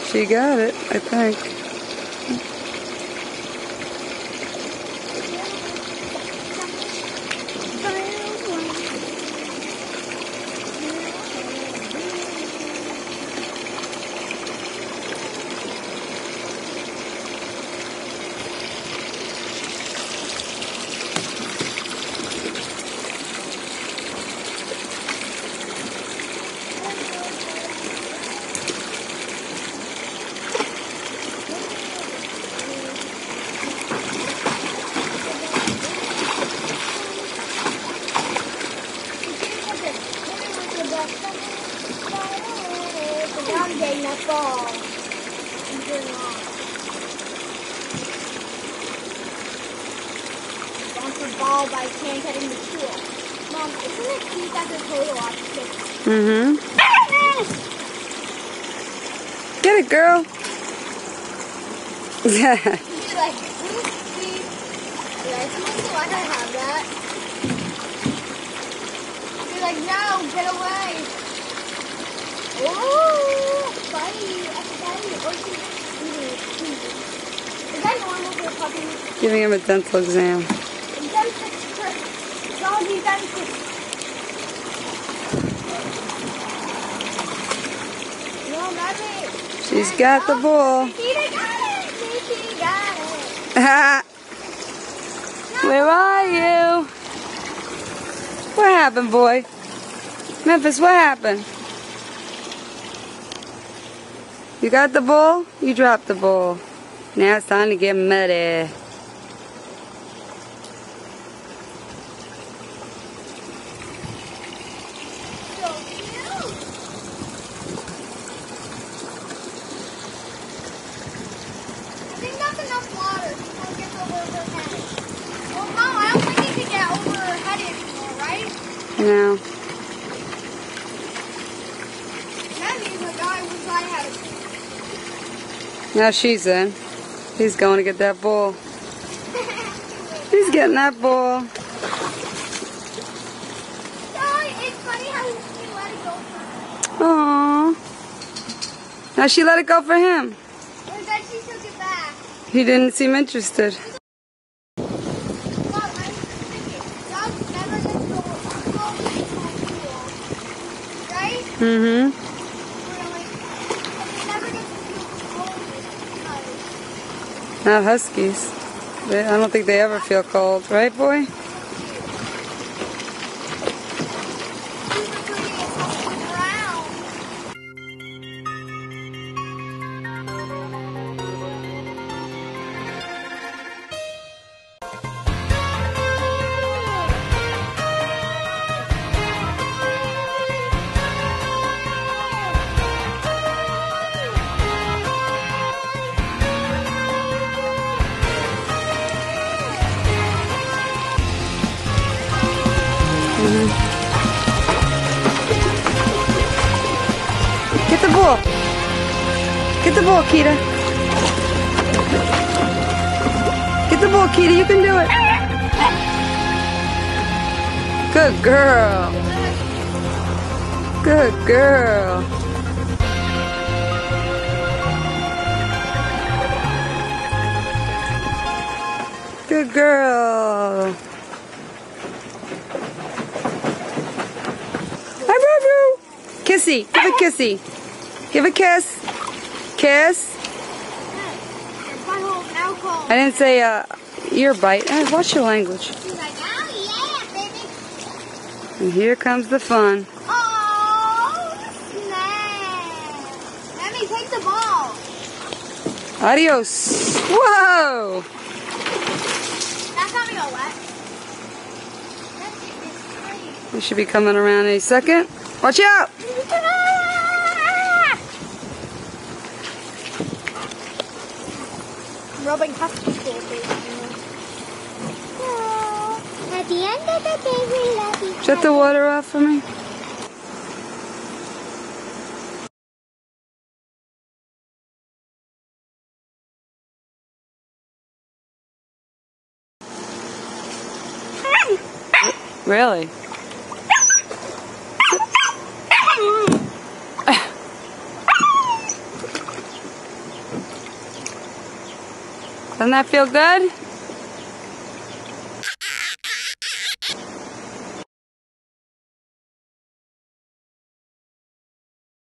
She got it, I think. Ball, but I can't get in the pool. Mom, isn't it cute that the total opposite? Mm-hmm. Get it, girl. You're like, oopsie. You're like, why do I have that? You're like, no, get away. Oh, buddy. Is that normal for a puppy? Giving him a dental exam. She's got the bull. Where are you? What happened, boy? Memphis, what happened? You got the bull? You dropped the bull. Now it's time to get muddy. No. That means the guy wish I had a... Now she's in. He's going to get that bull. He's getting that bull. It's funny how she let it go for her. Aww. Now she let it go for him. And then she took it back. He didn't seem interested. Mm-hmm. Not huskies. I don't think they ever feel cold, right, boy? Get the ball. Get the ball, Kita. Get the ball, Kita. You can do it. Good girl. Good girl. Good girl. Kissy. Give a kissy. Give a kiss. Kiss. I didn't say ear bite. Watch your language. She's like, oh yeah, baby. And here comes the fun. Oh, snap. Memmy, take the ball. Adios. Whoa. That's not gonna wet. We should be coming around any second. Watch out. Rubbing husky baby. At the end of the day, we love each other. Shut the water off for me. Really? Doesn't that feel good?